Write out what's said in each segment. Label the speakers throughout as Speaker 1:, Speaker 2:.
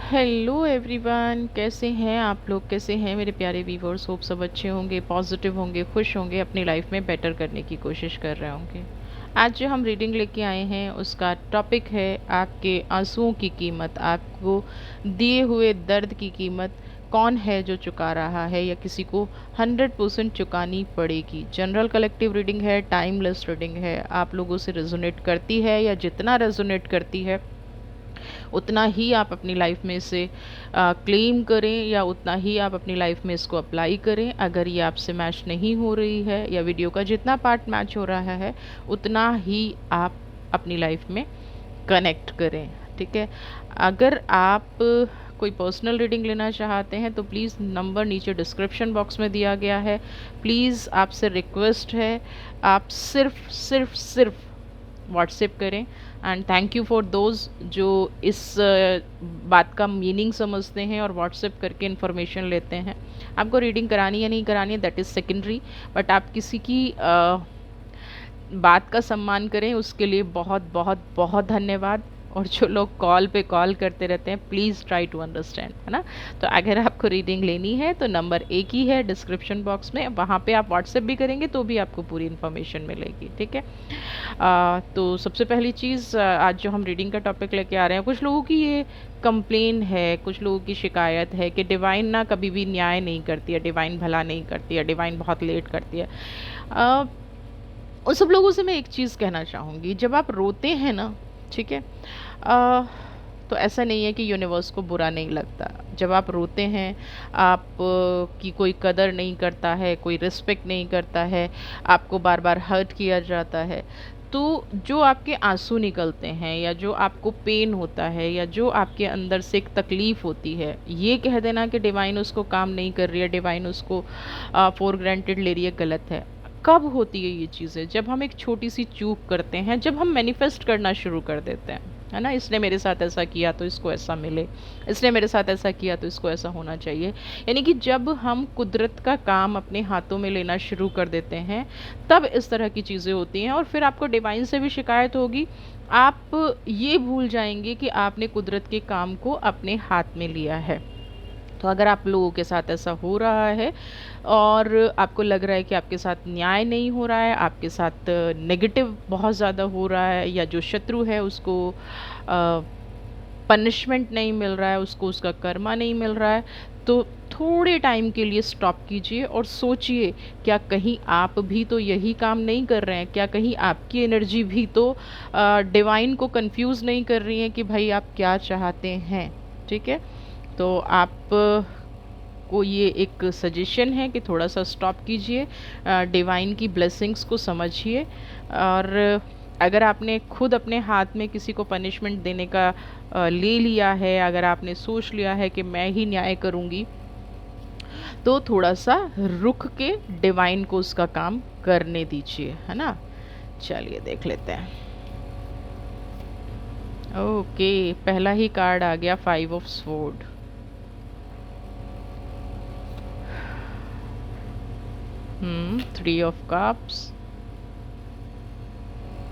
Speaker 1: Hello everyone, कैसे हैं आप लोग? कैसे हैं मेरे प्यारे व्यूवर्स? होप सब अच्छे होंगे, पॉजिटिव होंगे, खुश होंगे, अपनी लाइफ में बेटर करने की कोशिश कर रहे होंगे। आज जो हम रीडिंग लेके आए हैं उसका टॉपिक है आपके आंसुओं की कीमत। आपको दिए हुए दर्द की कीमत कौन है जो चुका रहा है, या किसी को 100% चुकानी पड़ेगी। जनरल कलेक्टिव रीडिंग है, टाइमलेस रीडिंग है। आप लोगों से रेजोनेट करती है, या जितना रेजोनेट करती है उतना ही आप अपनी लाइफ में इसे क्लेम करें, या उतना ही आप अपनी लाइफ में इसको अप्लाई करें। अगर ये आपसे मैच नहीं हो रही है, या वीडियो का जितना पार्ट मैच हो रहा है उतना ही आप अपनी लाइफ में कनेक्ट करें। ठीक है। अगर आप कोई पर्सनल रीडिंग लेना चाहते हैं तो प्लीज़ नंबर नीचे डिस्क्रिप्शन बॉक्स में दिया गया है। प्लीज़ आपसे रिक्वेस्ट है, आप सिर्फ सिर्फ सिर्फ व्हाट्सएप करें। And thank you for those जो इस बात का मीनिंग समझते हैं और व्हाट्सएप करके इन्फॉर्मेशन लेते हैं। आपको रीडिंग करानी या नहीं करानी है दैट इज़ सेकेंडरी, बट आप किसी की बात का सम्मान करें, उसके लिए बहुत बहुत बहुत धन्यवाद। और जो लोग कॉल पे कॉल करते रहते हैं, प्लीज़ ट्राई टू अंडरस्टैंड, है ना। तो अगर आपको रीडिंग लेनी है तो नंबर एक ही है डिस्क्रिप्शन बॉक्स में, वहाँ पे आप व्हाट्सएप भी करेंगे तो भी आपको पूरी इन्फॉर्मेशन मिलेगी। ठीक है। तो सबसे पहली चीज़, आज जो हम रीडिंग का टॉपिक लेके आ रहे हैं, कुछ लोगों की ये कंप्लेन है, कुछ लोगों की शिकायत है कि डिवाइन ना कभी भी न्याय नहीं करती है, डिवाइन भला नहीं करती है, डिवाइन बहुत लेट करती है। उन सब लोगों से मैं एक चीज़ कहना चाहूँगी, जब आप रोते हैं ना, ठीक है, तो ऐसा नहीं है कि यूनिवर्स को बुरा नहीं लगता। जब आप रोते हैं, आप की कोई कदर नहीं करता है, कोई रिस्पेक्ट नहीं करता है, आपको बार बार हर्ट किया जाता है, तो जो आपके आंसू निकलते हैं, या जो आपको पेन होता है, या जो आपके अंदर से एक तकलीफ़ होती है, ये कह देना कि डिवाइन उसको काम नहीं कर रही है, डिवाइन उसको फॉर ग्रांटेड ले रही है, गलत है। कब होती है ये चीज़ें? जब हम एक छोटी सी चूक करते हैं, जब हम मैनिफेस्ट करना शुरू कर देते हैं, है ना। इसने मेरे साथ ऐसा किया तो इसको ऐसा मिले, इसने मेरे साथ ऐसा किया तो इसको ऐसा होना चाहिए। यानी कि जब हम कुदरत का काम अपने हाथों में लेना शुरू कर देते हैं, तब इस तरह की चीज़ें होती हैं। और फिर आपको डिवाइन से भी शिकायत होगी। आप ये भूल जाएंगे कि आपने कुदरत के काम को अपने हाथ में लिया है। तो अगर आप लोगों के साथ ऐसा हो रहा है और आपको लग रहा है कि आपके साथ न्याय नहीं हो रहा है, आपके साथ नेगेटिव बहुत ज़्यादा हो रहा है, या जो शत्रु है उसको पनिशमेंट नहीं मिल रहा है, उसको उसका कर्मा नहीं मिल रहा है, तो थोड़े टाइम के लिए स्टॉप कीजिए और सोचिए, क्या कहीं आप भी तो यही काम नहीं कर रहे हैं? क्या कहीं आपकी एनर्जी भी तो डिवाइन को कंफ्यूज नहीं कर रही है कि भाई आप क्या चाहते हैं? ठीक है। तो आप को ये एक सजेशन है कि थोड़ा सा स्टॉप कीजिए, डिवाइन की ब्लेसिंग्स को समझिए। और अगर आपने खुद अपने हाथ में किसी को पनिशमेंट देने का ले लिया है, अगर आपने सोच लिया है कि मैं ही न्याय करूँगी, तो थोड़ा सा रुक के डिवाइन को उसका काम करने दीजिए, है ना। चलिए देख लेते हैं। ओके, पहला ही कार्ड आ गया, 5 of sword. Three of cups.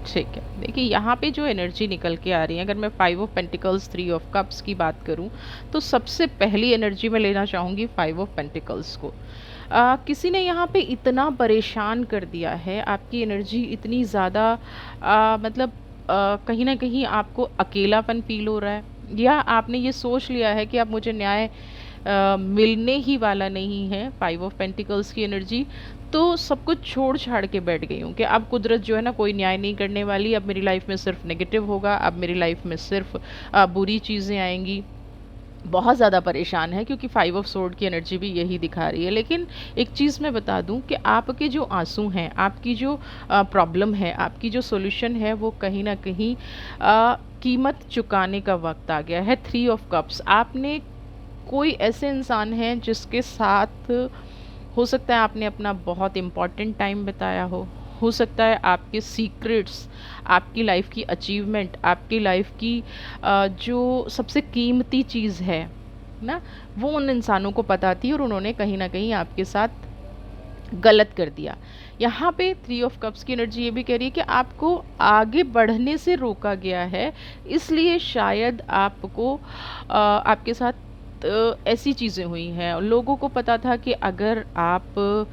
Speaker 1: ठीक है, देखिए यहाँ पे जो एनर्जी निकल के आ रही है, अगर मैं 5 ऑफ पेंटिकल्स 3 ऑफ कप्स की बात करूँ, तो सबसे पहली एनर्जी मैं लेना चाहूँगी 5 ऑफ पेंटिकल्स को। किसी ने यहाँ पे इतना परेशान कर दिया है, आपकी एनर्जी इतनी ज़्यादा, मतलब कहीं ना कहीं आपको अकेलापन फील हो रहा है, या आपने ये सोच लिया है कि अब मुझे न्याय मिलने ही वाला नहीं है। 5 ऑफ पेंटिकल्स की एनर्जी, तो सब कुछ छोड़ छाड़ के बैठ गई हूँ कि अब कुदरत जो है ना कोई न्याय नहीं करने वाली, अब मेरी लाइफ में सिर्फ नेगेटिव होगा, अब मेरी लाइफ में सिर्फ बुरी चीज़ें आएंगी। बहुत ज़्यादा परेशान है, क्योंकि 5 ऑफ सोर्ड की एनर्जी भी यही दिखा रही है। लेकिन एक चीज़ मैं बता दूं कि आपके जो आंसू हैं, आपकी जो प्रॉब्लम है, आपकी जो सॉल्यूशन है, वो कहीं ना कहीं कीमत चुकाने का वक्त आ गया है। 3 ऑफ कप्स, आपने कोई ऐसे इंसान हैं जिसके साथ हो सकता है आपने अपना बहुत इम्पॉर्टेंट टाइम बिताया हो सकता है आपके सीक्रेट्स, आपकी लाइफ की अचीवमेंट, आपकी लाइफ की जो सबसे कीमती चीज़ है ना, वो उन इंसानों को पता थी और उन्होंने कहीं ना कहीं आपके साथ गलत कर दिया। यहाँ पे थ्री ऑफ कप्स की एनर्जी ये भी कह रही है कि आपको आगे बढ़ने से रोका गया है, इसलिए शायद आपको आपके साथ ऐसी चीज़ें हुई हैं। लोगों को पता था कि अगर आप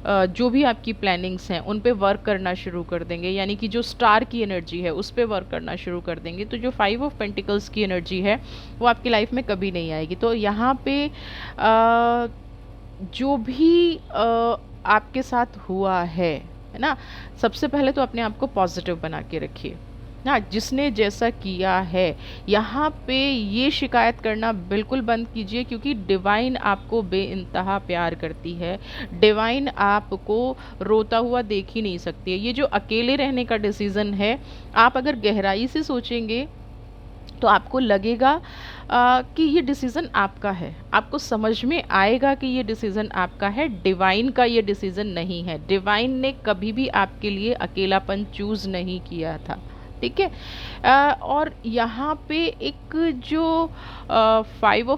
Speaker 1: जो भी आपकी प्लानिंग्स हैं उन पे वर्क करना शुरू कर देंगे, यानी कि जो स्टार की एनर्जी है उस पे वर्क करना शुरू कर देंगे, तो जो फाइव ऑफ पेंटिकल्स की एनर्जी है वो आपकी लाइफ में कभी नहीं आएगी। तो यहाँ पे जो भी आपके साथ हुआ है ना, सबसे पहले तो अपने आप को पॉजिटिव बना के रखिए ना। जिसने जैसा किया है यहाँ पे ये शिकायत करना बिल्कुल बंद कीजिए, क्योंकि डिवाइन आपको बेइंतहा प्यार करती है। डिवाइन आपको रोता हुआ देख ही नहीं सकती है। ये जो अकेले रहने का डिसीज़न है, आप अगर गहराई से सोचेंगे तो आपको लगेगा कि ये डिसीज़न आपका है, आपको समझ में आएगा कि ये डिसीज़न आपका है, डिवाइन का ये डिसीज़न नहीं है। डिवाइन ने कभी भी आपके लिए अकेलापन चूज़ नहीं किया था, ठीक है। और यहाँ पे एक जो फाइव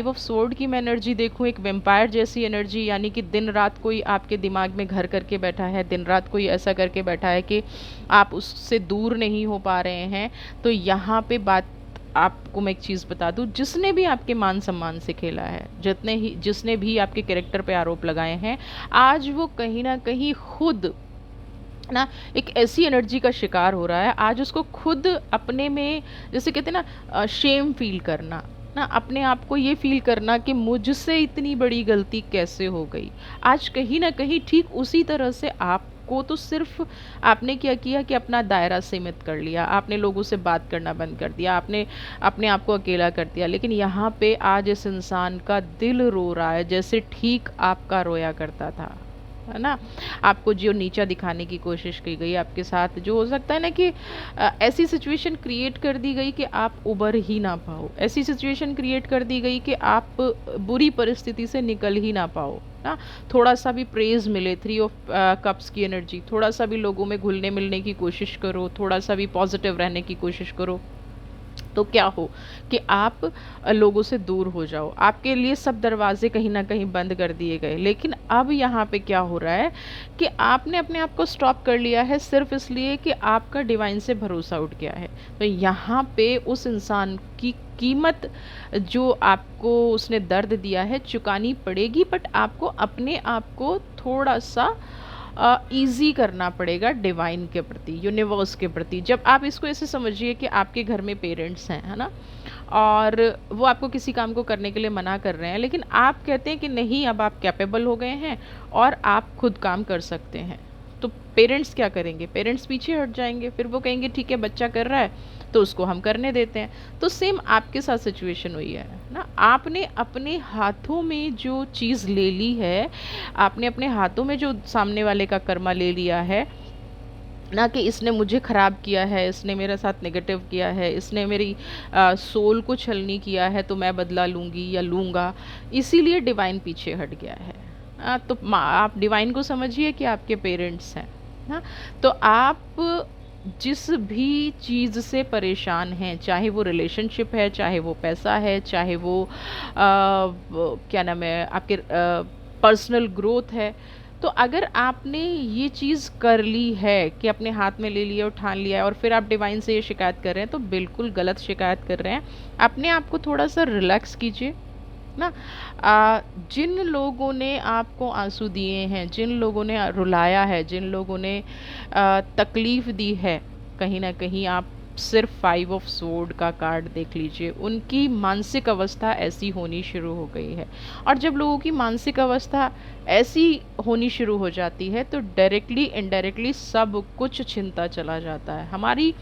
Speaker 1: ऑफ सोर्ड की मैं एनर्जी देखूँ, एक वेम्पायर जैसी एनर्जी, यानी कि दिन रात कोई आपके दिमाग में घर करके बैठा है, दिन रात कोई ऐसा करके बैठा है कि आप उससे दूर नहीं हो पा रहे हैं। तो यहाँ पे बात आपको मैं एक चीज़ बता दूं, जिसने भी आपके मान सम्मान से खेला है, जिसने भी आपके कैरेक्टर पे आरोप लगाए हैं, आज वो कहीं ना कहीं खुद ना एक ऐसी एनर्जी का शिकार हो रहा है। आज उसको खुद अपने में, जैसे कहते हैं ना, शेम फील करना ना, अपने आप को ये फील करना कि मुझसे इतनी बड़ी गलती कैसे हो गई। आज कहीं ना कहीं ठीक उसी तरह से आपको तो सिर्फ आपने क्या किया कि अपना दायरा सीमित कर लिया, आपने लोगों से बात करना बंद कर दिया, आपने अपने आप को अकेला कर दिया। लेकिन यहाँ पे आज इस इंसान का दिल रो रहा है जैसे ठीक आपका रोया करता था, है ना। आपको जो नीचा दिखाने की कोशिश की गई आपके साथ, जो हो सकता है ना कि ऐसी सिचुएशन क्रिएट कर दी गई कि आप उबर ही ना पाओ, ऐसी सिचुएशन क्रिएट कर दी गई कि आप बुरी परिस्थिति से निकल ही ना पाओ ना। थोड़ा सा भी प्रेज मिले, थ्री ऑफ कप्स की एनर्जी, थोड़ा सा भी लोगों में घुलने मिलने की कोशिश करो, थोड़ा सा भी पॉजिटिव रहने की कोशिश करो, तो क्या हो कि आप लोगों से दूर हो जाओ। आपके लिए सब दरवाजे कहीं ना कहीं बंद कर दिए गए। लेकिन अब यहाँ पे क्या हो रहा है कि आपने अपने आप को स्टॉप कर लिया है, सिर्फ इसलिए कि आपका डिवाइन से भरोसा उठ गया है। तो यहाँ पे उस इंसान की कीमत जो आपको उसने दर्द दिया है चुकानी पड़ेगी, बट आपको अपने आप को थोड़ा सा ईज़ी करना पड़ेगा डिवाइन के प्रति, यूनिवर्स के प्रति। जब आप इसको ऐसे समझिए कि आपके घर में पेरेंट्स हैं, है ना, और वो आपको किसी काम को करने के लिए मना कर रहे हैं, लेकिन आप कहते हैं कि नहीं, अब आप कैपेबल हो गए हैं और आप खुद काम कर सकते हैं। तो पेरेंट्स क्या करेंगे? पेरेंट्स पीछे हट जाएंगे, फिर वो कहेंगे ठीक है बच्चा कर रहा है तो उसको हम करने देते हैं। तो सेम आपके साथ सिचुएशन हुई है ना। आपने अपने हाथों में जो चीज़ ले ली है, आपने अपने हाथों में जो सामने वाले का कर्मा ले लिया है ना, कि इसने मुझे ख़राब किया है, इसने मेरे साथ नेगेटिव किया है, इसने मेरी सोल को छलनी किया है, तो मैं बदला लूँगी या लूँगा, इसीलिए डिवाइन पीछे हट गया है। तो आप डिवाइन को समझिए कि आपके पेरेंट्स हैं ना। तो आप जिस भी चीज़ से परेशान हैं, चाहे वो रिलेशनशिप है, चाहे वो पैसा है, चाहे वो क्या नाम है आपके पर्सनल ग्रोथ है, तो अगर आपने ये चीज़ कर ली है कि अपने हाथ में ले लिया और ठान लिया है, और फिर आप डिवाइन से ये शिकायत कर रहे हैं, तो बिल्कुल गलत शिकायत कर रहे हैं। अपने आप को थोड़ा सा रिलैक्स कीजिए ना। जिन लोगों ने आपको आंसू दिए हैं, जिन लोगों ने रुलाया है, जिन लोगों ने तकलीफ़ दी है, कहीं ना कहीं आप सिर्फ फाइव ऑफ सोर्ड का कार्ड देख लीजिए, उनकी मानसिक अवस्था ऐसी होनी शुरू हो गई है। और जब लोगों की मानसिक अवस्था ऐसी होनी शुरू हो जाती है तो डायरेक्टली इनडायरेक्टली सब कुछ छिनता चला जाता है। हमारी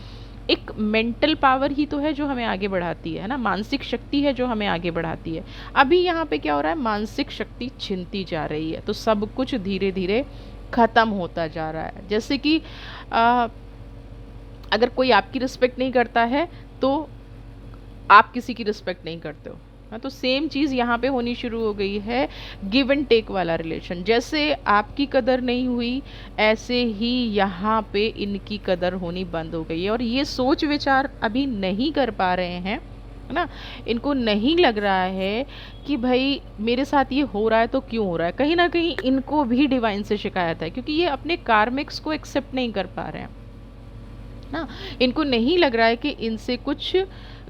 Speaker 1: एक मेंटल पावर ही तो है जो हमें आगे बढ़ाती है ना, मानसिक शक्ति है जो हमें आगे बढ़ाती है। अभी यहाँ पे क्या हो रहा है, मानसिक शक्ति छिनती जा रही है, तो सब कुछ धीरे धीरे ख़त्म होता जा रहा है। जैसे कि अगर कोई आपकी रिस्पेक्ट नहीं करता है तो आप किसी की रिस्पेक्ट नहीं करते हो, हाँ। तो सेम चीज़ यहाँ पे होनी शुरू हो गई है, गिव एंड टेक वाला रिलेशन। जैसे आपकी कदर नहीं हुई, ऐसे ही यहाँ पे इनकी कदर होनी बंद हो गई है। और ये सोच विचार अभी नहीं कर पा रहे हैं है ना। इनको नहीं लग रहा है कि भाई मेरे साथ ये हो रहा है तो क्यों हो रहा है, कहीं ना कहीं इनको भी डिवाइन से शिकायत है, क्योंकि ये अपने कार्मिक्स को एक्सेप्ट नहीं कर पा रहे हैं ना। इनको नहीं लग रहा है कि इनसे कुछ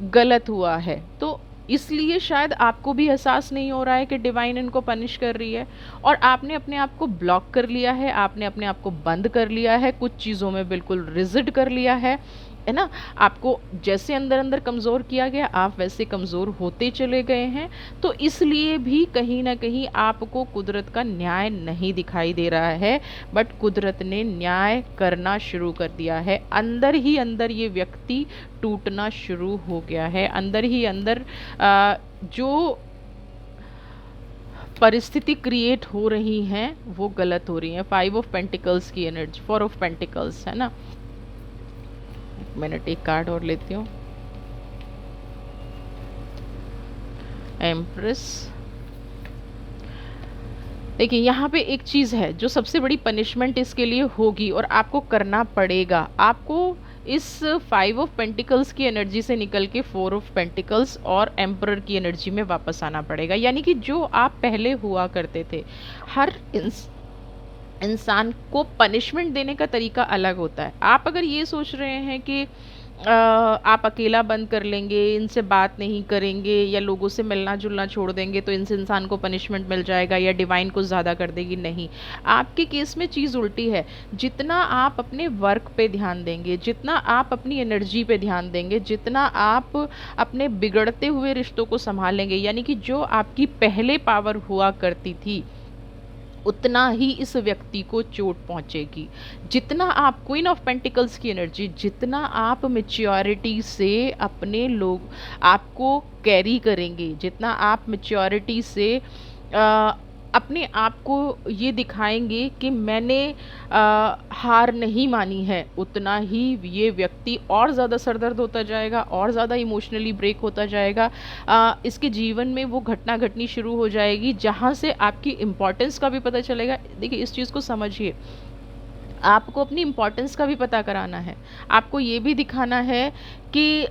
Speaker 1: गलत हुआ है, तो इसलिए शायद आपको भी एहसास नहीं हो रहा है कि डिवाइन इनको पनिश कर रही है, और आपने अपने आप को ब्लॉक कर लिया है, आपने अपने आप को बंद कर लिया है, कुछ चीज़ों में बिल्कुल रिजिड कर लिया है ना। आपको जैसे अंदर अंदर कमज़ोर किया गया, आप वैसे कमज़ोर होते चले गए हैं। तो इसलिए भी कहीं ना कहीं आपको कुदरत का न्याय नहीं दिखाई दे रहा है, बट कुदरत ने न्याय करना शुरू कर दिया है। अंदर ही अंदर ये व्यक्ति टूटना शुरू हो गया है, अंदर ही अंदर जो परिस्थिति क्रिएट हो रही हैं वो गलत हो रही हैं। 5 ऑफ पेंटिकल्स की एनर्जी, 4 ऑफ पेंटिकल्स, है ना। मिनट, एक कार्ड और लेती हूँ। एम्प्रेस। देखिए यहाँ पे एक चीज़ है जो सबसे बड़ी पनिशमेंट इसके लिए होगी और आपको करना पड़ेगा। आपको इस 5 ऑफ पेंटिकल्स की एनर्जी से निकल के 4 ऑफ पेंटिकल्स और एम्परर की एनर्जी में वापस आना पड़ेगा। यानी कि जो आप पहले हुआ करते थे, हर इंसान को पनिशमेंट देने का तरीका अलग होता है। आप अगर ये सोच रहे हैं कि आप अकेला बंद कर लेंगे, इनसे बात नहीं करेंगे या लोगों से मिलना जुलना छोड़ देंगे तो इनसे इंसान को पनिशमेंट मिल जाएगा या डिवाइन कुछ ज़्यादा कर देगी, नहीं। आपके केस में चीज़ उल्टी है। जितना आप अपने वर्क पे ध्यान देंगे, जितना आप अपनी एनर्जी पे ध्यान देंगे, जितना आप अपने बिगड़ते हुए रिश्तों को संभालेंगे, यानी कि जो आपकी पहले पावर हुआ करती थी, उतना ही इस व्यक्ति को चोट पहुंचेगी। जितना आप क्वीन ऑफ पेंटिकल्स की एनर्जी, जितना आप मेच्योरिटी से अपने लोग आपको कैरी करेंगे, जितना आप मेच्योरिटी से अपने आप को ये दिखाएंगे कि मैंने हार नहीं मानी है, उतना ही ये व्यक्ति और ज़्यादा सरदर्द होता जाएगा, और ज़्यादा इमोशनली ब्रेक होता जाएगा। इसके जीवन में वो घटना घटनी शुरू हो जाएगी जहाँ से आपकी इम्पोर्टेंस का भी पता चलेगा। देखिए इस चीज़ को समझिए, आपको अपनी इम्पोर्टेंस का भी पता कराना है। आपको ये भी दिखाना है कि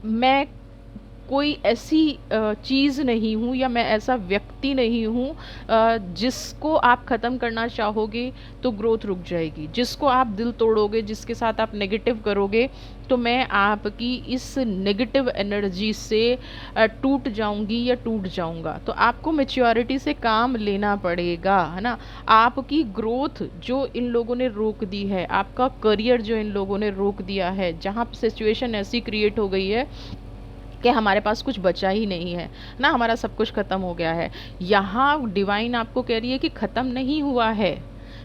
Speaker 1: मैं कोई ऐसी चीज़ नहीं हूँ या मैं ऐसा व्यक्ति नहीं हूँ जिसको आप ख़त्म करना चाहोगे तो ग्रोथ रुक जाएगी। जिसको आप दिल तोड़ोगे, जिसके साथ आप नेगेटिव करोगे, तो मैं आपकी इस नेगेटिव एनर्जी से टूट जाऊंगी या टूट जाऊंगा। तो आपको मैच्योरिटी से काम लेना पड़ेगा, है ना। आपकी ग्रोथ जो इन लोगों ने रोक दी है, आपका करियर जो इन लोगों ने रोक दिया है, जहाँ सिचुएशन ऐसी क्रिएट हो गई है कि हमारे पास कुछ बचा ही नहीं है ना, हमारा सब कुछ ख़त्म हो गया है, यहाँ डिवाइन आपको कह रही है कि ख़त्म नहीं हुआ है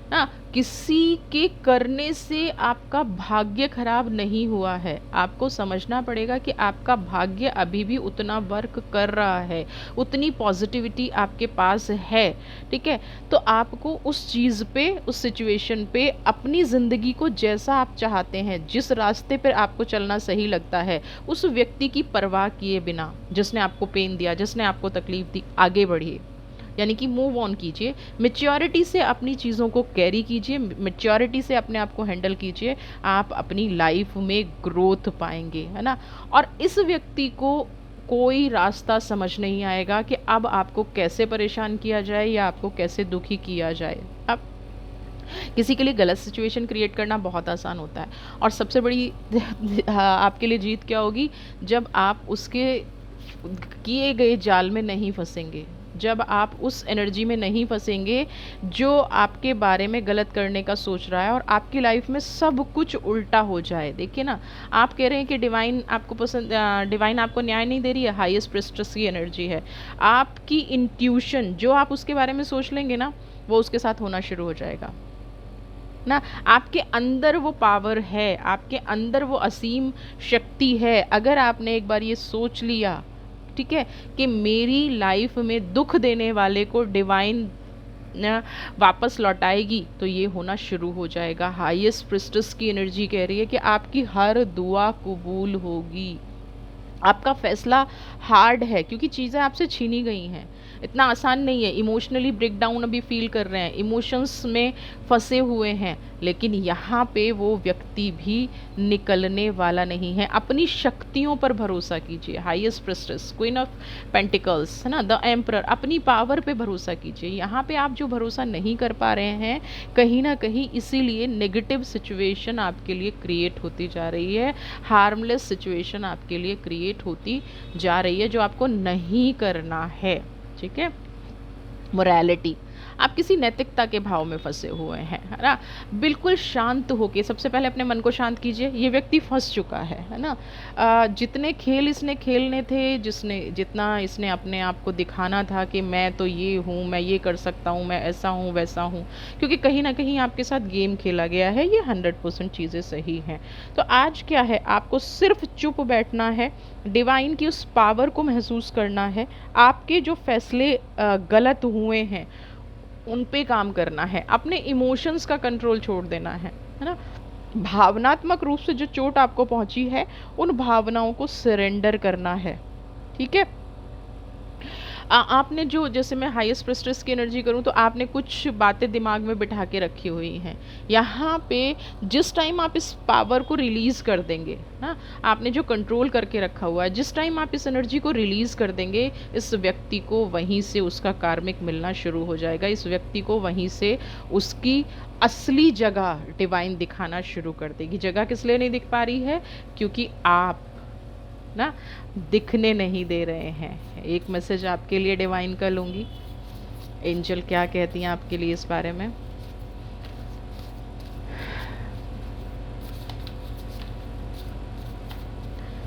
Speaker 1: ना। किसी के करने से आपका भाग्य खराब नहीं हुआ है। आपको समझना पड़ेगा कि आपका भाग्य अभी भी उतना वर्क कर रहा है, उतनी पॉजिटिविटी आपके पास है, ठीक है। तो आपको उस चीज़ पे, उस सिचुएशन पे, अपनी ज़िंदगी को जैसा आप चाहते हैं, जिस रास्ते पर आपको चलना सही लगता है, उस व्यक्ति की परवाह किए बिना, जिसने आपको पेन दिया, जिसने आपको तकलीफ दी, आगे बढ़िए। यानी कि मूव ऑन कीजिए, मेच्योरिटी से अपनी चीज़ों को कैरी कीजिए, मेच्योरिटी से अपने आप को हैंडल कीजिए। आप अपनी लाइफ में ग्रोथ पाएंगे, है ना। और इस व्यक्ति को कोई रास्ता समझ नहीं आएगा कि अब आपको कैसे परेशान किया जाए या आपको कैसे दुखी किया जाए। अब किसी के लिए गलत सिचुएशन क्रिएट करना बहुत आसान होता है, और सबसे बड़ी आपके लिए जीत क्या होगी, जब आप उसके किए गए जाल में नहीं फंसेंगे, जब आप उस एनर्जी में नहीं फंसेंगे जो आपके बारे में गलत करने का सोच रहा है और आपकी लाइफ में सब कुछ उल्टा हो जाए। देखिए ना, आप कह रहे हैं कि डिवाइन आपको पसंद, डिवाइन आपको न्याय नहीं दे रही है, हाईएस्ट प्रेस्टिज की एनर्जी है। आपकी इंट्यूशन जो आप उसके बारे में सोच लेंगे ना, वो उसके साथ होना शुरू हो जाएगा ना। आपके अंदर वो पावर है, आपके अंदर वो असीम शक्ति है। अगर आपने एक बार ये सोच लिया, ठीक है, कि मेरी लाइफ में दुख देने वाले को डिवाइन वापस लौटाएगी, तो ये होना शुरू हो जाएगा। हाईएस्ट प्रिस्टेस की एनर्जी कह रही है कि आपकी हर दुआ कबूल होगी। आपका फैसला हार्ड है क्योंकि चीज़ें आपसे छीनी गई हैं। इतना आसान नहीं है, इमोशनली ब्रेकडाउन अभी फील कर रहे हैं, इमोशंस में फंसे हुए हैं, लेकिन यहाँ पे वो व्यक्ति भी निकलने वाला नहीं है। अपनी शक्तियों पर भरोसा कीजिए। हाईएस्ट प्रेस्टेस, क्वीन ऑफ पेंटिकल्स, है ना, द एम्परर, अपनी पावर पे भरोसा कीजिए। यहाँ पे आप जो भरोसा नहीं कर पा रहे हैं कहीं ना कहीं, इसीलिए नेगेटिव सिचुएशन आपके लिए क्रिएट होती जा रही है, हार्मलेस सिचुएशन आपके लिए क्रिएट होती जा रही है जो आपको नहीं करना है। ठीक है। मोरालिटी, आप किसी नैतिकता के भाव में फंसे हुए हैं, है ना। बिल्कुल शांत होके सबसे पहले अपने मन को शांत कीजिए। ये व्यक्ति फंस चुका है ना। जितने खेल इसने खेलने थे, जितना इसने अपने आप को दिखाना था कि मैं तो ये हूँ, मैं ये कर सकता हूँ, मैं ऐसा हूँ वैसा हूँ, क्योंकि कहीं ना कहीं आपके साथ गेम खेला गया है। ये 100% चीज़ें सही हैं। तो आज क्या है, आपको सिर्फ चुप बैठना है, डिवाइन की उस पावर को महसूस करना है, आपके जो फैसले गलत हुए हैं उन पे काम करना है, अपने इमोशंस का कंट्रोल छोड़ देना है ना। भावनात्मक रूप से जो चोट आपको पहुंची है उन भावनाओं को सरेंडर करना है। ठीक है। आपने जो, जैसे मैं हाईएस्ट प्रेस्टेस की एनर्जी करूं तो आपने कुछ बातें दिमाग में बिठा के रखी हुई हैं। यहाँ पे जिस टाइम आप इस पावर को रिलीज़ कर देंगे ना, आपने जो कंट्रोल करके रखा हुआ है, जिस टाइम आप इस एनर्जी को रिलीज़ कर देंगे, इस व्यक्ति को वहीं से उसका कार्मिक मिलना शुरू हो जाएगा। इस व्यक्ति को वहीं से उसकी असली जगह डिवाइन दिखाना शुरू कर देगी। जगह किस लिए नहीं दिख पा रही है? क्योंकि आप ना दिखने नहीं दे रहे हैं। एक मैसेज आपके लिए डिवाइन का लूँगी, एंजल क्या कहती हैं आपके लिए इस बारे में।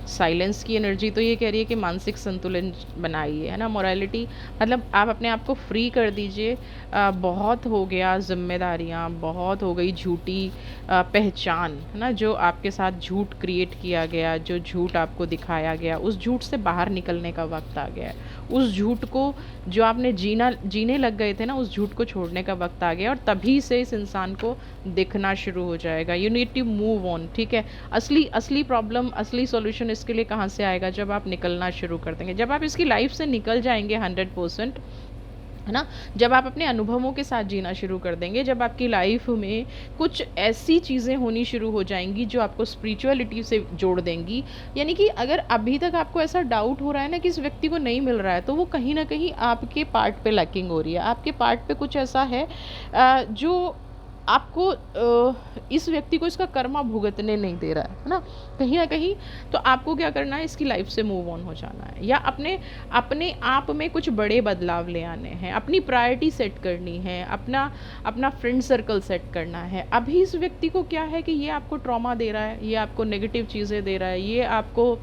Speaker 1: साइलेंस की एनर्जी तो ये कह रही है कि मानसिक संतुलन बनाइए, है ना। मोरालिटी मतलब आप अपने आप को फ्री कर दीजिए। बहुत हो गया जिम्मेदारियाँ, बहुत हो गई झूठी पहचान, है ना, जो आपके साथ झूठ क्रिएट किया गया, जो झूठ आपको दिखाया गया, उस झूठ से बाहर निकलने का वक्त आ गया है। उस झूठ को जो आपने जीने लग गए थे ना, उस झूठ को छोड़ने का वक्त आ गया, और तभी से इस इंसान को दिखना शुरू हो जाएगा। You need to move on. ठीक है। असली प्रॉब्लम, असली सॉल्यूशन इसके लिए कहाँ से आएगा? जब आप निकलना शुरू कर देंगे, जब आप इसकी लाइफ से निकल जाएंगे 100%, है ना। जब आप अपने अनुभवों के साथ जीना शुरू कर देंगे, जब आपकी लाइफ में कुछ ऐसी चीज़ें होनी शुरू हो जाएंगी जो आपको स्पिरिचुअलिटी से जोड़ देंगी। यानी कि अगर अभी तक आपको ऐसा डाउट हो रहा है ना कि इस व्यक्ति को नहीं मिल रहा है, तो वो कहीं ना कहीं आपके पार्ट पे लैकिंग हो रही है। आपके पार्ट पे कुछ ऐसा है जो आपको इस व्यक्ति को इसका कर्मा भुगतने नहीं दे रहा है ना, कहीं ना कहीं। तो आपको क्या करना है? इसकी लाइफ से मूव ऑन हो जाना है, या अपने आप में कुछ बड़े बदलाव ले आने हैं, अपनी प्रायोरिटी सेट करनी है, अपना फ्रेंड सर्कल सेट करना है। अभी इस व्यक्ति को क्या है कि ये आपको ट्रॉमा दे रहा है, ये आपको नेगेटिव चीज़ें दे रहा है, ये आपको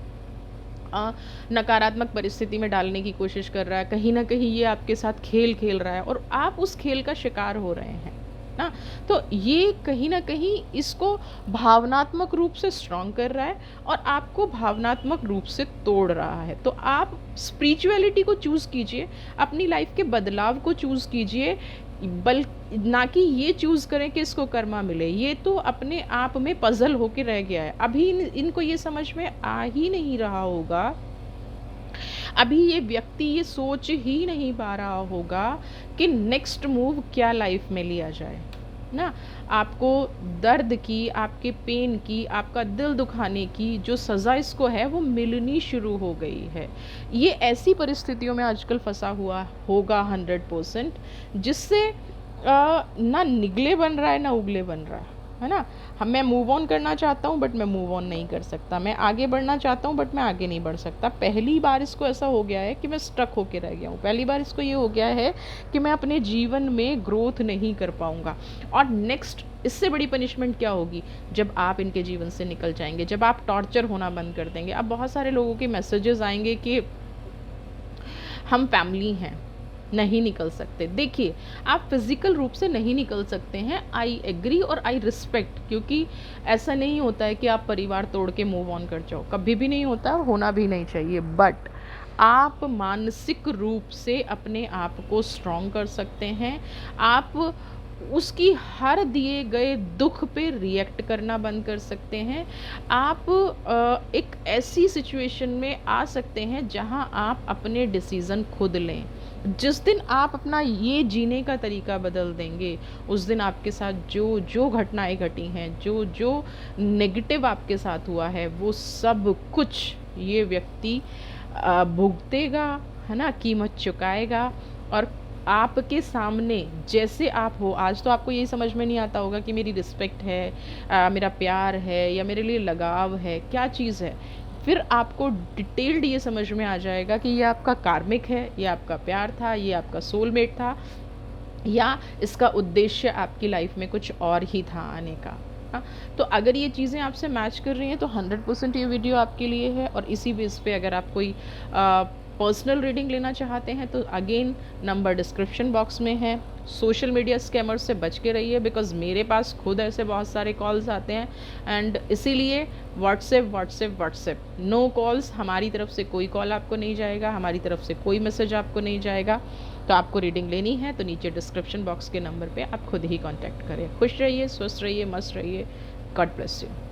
Speaker 1: नकारात्मक परिस्थिति में डालने की कोशिश कर रहा है, कहीं ना कहीं ये आपके साथ खेल खेल रहा है और आप उस खेल का शिकार हो रहे हैं ना। तो ये कहीं ना कहीं इसको भावनात्मक रूप से स्ट्रॉन्ग कर रहा है और आपको भावनात्मक रूप से तोड़ रहा है। तो आप स्पिरिचुअलिटी को चूज़ कीजिए, अपनी लाइफ के बदलाव को चूज़ कीजिए, ना कि ये चूज़ करें कि इसको कर्मा मिले। ये तो अपने आप में पजल होके रह गया है। अभी इनको ये समझ में आ ही नहीं रहा होगा, अभी ये व्यक्ति ये सोच ही नहीं पा रहा होगा कि नेक्स्ट मूव क्या लाइफ में लिया जाए ना। आपको दर्द की, आपके पेन की, आपका दिल दुखाने की जो सज़ा इसको है वो मिलनी शुरू हो गई है। ये ऐसी परिस्थितियों में आजकल फंसा हुआ होगा 100%, जिससे ना निगले बन रहा है ना उगले बन रहा है ना। मैं मूव ऑन करना चाहता हूँ बट मैं मूव ऑन नहीं कर सकता, मैं आगे बढ़ना चाहता हूँ बट मैं आगे नहीं बढ़ सकता। पहली बार इसको ऐसा हो गया है कि मैं स्टक होके रह गया हूँ। पहली बार इसको ये हो गया है कि मैं अपने जीवन में ग्रोथ नहीं कर पाऊँगा। और नेक्स्ट इससे बड़ी पनिशमेंट क्या होगी? जब आप इनके जीवन से निकल जाएंगे, जब आप टॉर्चर होना बंद कर देंगे। अब बहुत सारे लोगों के मैसेजेस आएंगे कि हम फैमिली हैं, नहीं निकल सकते। देखिए, आप फिजिकल रूप से नहीं निकल सकते हैं, आई एग्री और आई रिस्पेक्ट, क्योंकि ऐसा नहीं होता है कि आप परिवार तोड़ के मूव ऑन कर जाओ, कभी भी नहीं होता और होना भी नहीं चाहिए। बट आप मानसिक रूप से अपने आप को स्ट्रॉन्ग कर सकते हैं। आप उसकी हर दिए गए दुख पे रिएक्ट करना बंद कर सकते हैं। आप एक ऐसी सिचुएशन में आ सकते हैं जहां आप अपने डिसीज़न खुद लें। जिस दिन आप अपना ये जीने का तरीका बदल देंगे, उस दिन आपके साथ जो जो घटनाएं घटी हैं, जो जो नेगेटिव आपके साथ हुआ है, वो सब कुछ ये व्यक्ति भुगतेगा, है ना, कीमत चुकाएगा। और आपके सामने जैसे आप हो, आज तो आपको यही समझ में नहीं आता होगा कि मेरी रिस्पेक्ट है, मेरा प्यार है या मेरे लिए लगाव है, क्या चीज़ है। फिर आपको डिटेल्ड ये समझ में आ जाएगा कि ये आपका कार्मिक है, ये आपका प्यार था, ये आपका सोलमेट था, या इसका उद्देश्य आपकी लाइफ में कुछ और ही था आने का। हाँ, तो अगर ये चीज़ें आपसे मैच कर रही हैं तो 100% ये वीडियो आपके लिए है। और इसी बेस पे अगर आप कोई पर्सनल रीडिंग लेना चाहते हैं तो अगेन नंबर डिस्क्रिप्शन बॉक्स में है। सोशल मीडिया स्कैमर से बच के रहिए, बिकॉज़ मेरे पास खुद ऐसे बहुत सारे कॉल्स आते हैं, एंड इसीलिए WhatsApp WhatsApp WhatsApp, no calls. हमारी तरफ से कोई कॉल आपको नहीं जाएगा, हमारी तरफ से कोई मैसेज आपको नहीं जाएगा। तो आपको रीडिंग लेनी है तो नीचे डिस्क्रिप्शन बॉक्स के नंबर पे आप खुद ही कांटेक्ट करें। खुश रहिए, स्वस्थ रहिए, मस्त रहिए। God bless you.